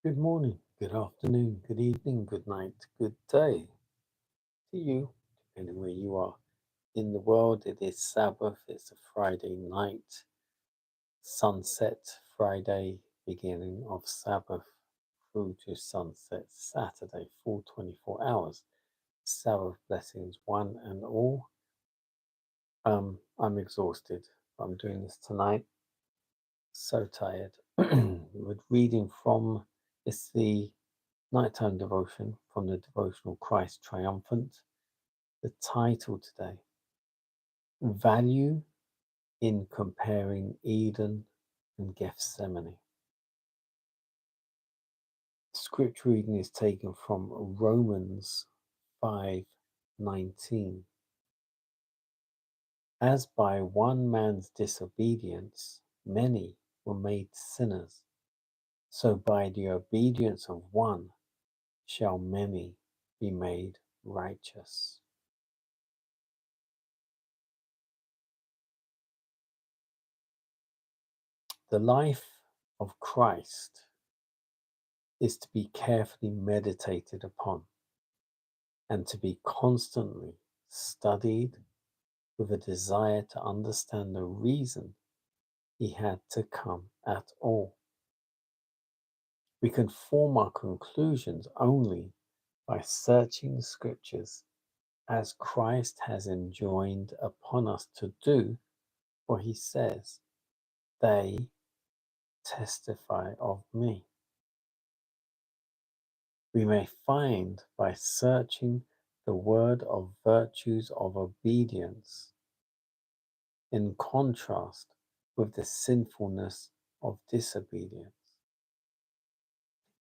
Good morning, good afternoon, good evening, good night, good day to you, depending where you are in the world. It is Sabbath, it's a Friday night, sunset Friday, beginning of Sabbath through to sunset Saturday, full 24 hours. Sabbath blessings, one and all. I'm exhausted. I'm doing this tonight. So tired. We're reading from, it's the nighttime devotion from the devotional Christ Triumphant. The title today, Value in Comparing Eden and Gethsemane. Scripture reading is taken from Romans 5:19. As by one man's disobedience many were made sinners, so by the obedience of one shall many be made righteous. The life of Christ is to be carefully meditated upon and to be constantly studied with a desire to understand the reason he had to come at all. We can form our conclusions only by searching the scriptures as Christ has enjoined upon us to do, for he says, they testify of me. We may find by searching the word of virtues of obedience in contrast with the sinfulness of disobedience.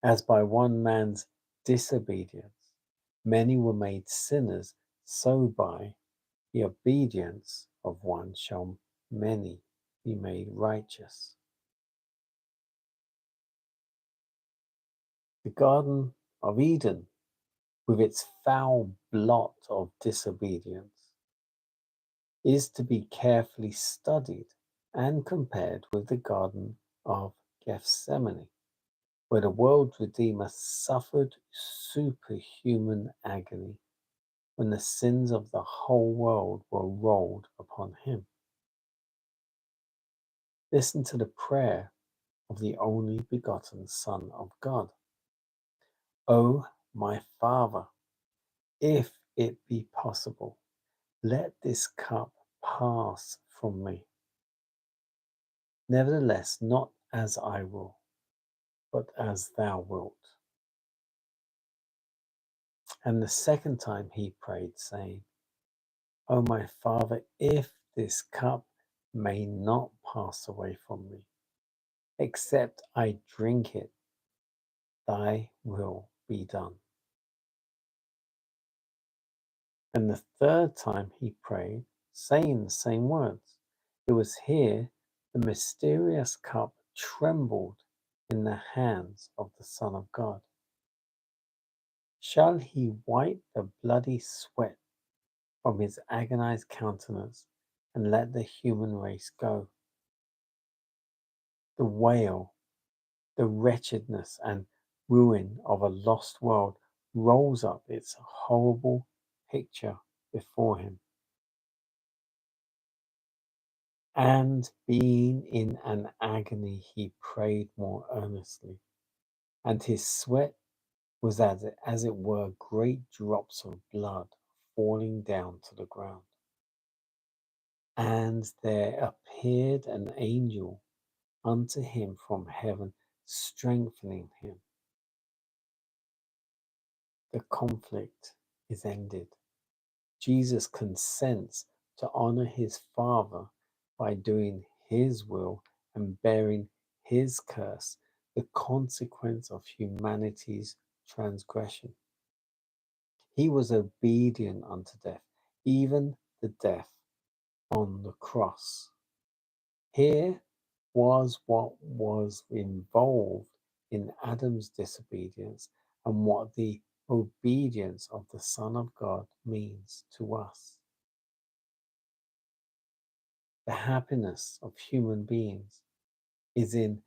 As by one man's disobedience many were made sinners, so by the obedience of one shall many be made righteous. The Garden of Eden, with its foul blot of disobedience, is to be carefully studied and compared with the Garden of Gethsemane, where the world's Redeemer suffered superhuman agony when the sins of the whole world were rolled upon him. Listen to the prayer of the only begotten Son of God. O my Father, if it be possible, let this cup pass from me. Nevertheless, not as I will, but as thou wilt. And the second time he prayed, saying, O my Father, if this cup may not pass away from me, except I drink it, thy will be done. And the third time he prayed, saying the same words. It was here the mysterious cup trembled in the hands of the Son of God. Shall he wipe the bloody sweat from his agonized countenance and let the human race go? The wail, the wretchedness and ruin of a lost world rolls up its horrible picture before him. And being in an agony, he prayed more earnestly, and his sweat was as it were great drops of blood falling down to the ground. And there appeared an angel unto him from heaven, strengthening him. The conflict is ended. Jesus consents to honor his Father by doing his will and bearing his curse, the consequence of humanity's transgression. He was obedient unto death, even the death on the cross. Here was what was involved in Adam's disobedience and what the obedience of the Son of God means to us. The happiness of human beings is in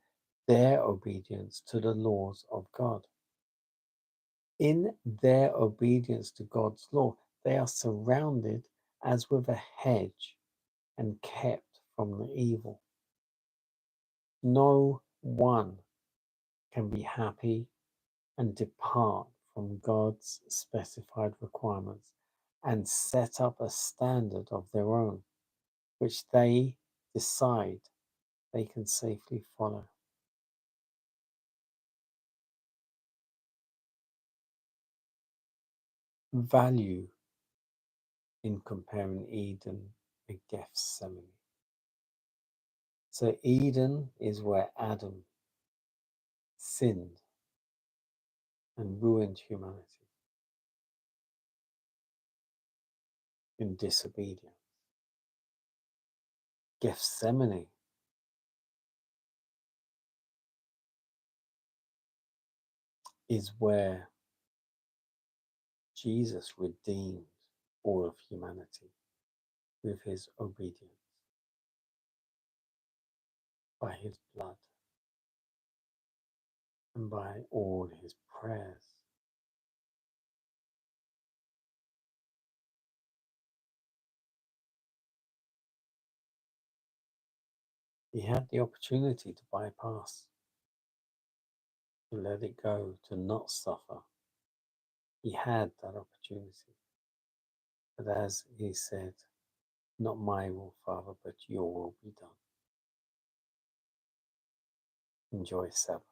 their obedience to the laws of God. In their obedience to God's law, they are surrounded as with a hedge and kept from the evil. No one can be happy and depart from God's specified requirements and set up a standard of their own, which they decide they can safely follow. Value in comparing Eden and Gethsemane. So, Eden is where Adam sinned and ruined humanity in disobedience. Gethsemane is where Jesus redeemed all of humanity with his obedience by his blood and by all his prayers. He had the opportunity to bypass, to let it go, to not suffer. He had that opportunity. But as he said, not my will, Father, but your will be done. Enjoy Sabbath.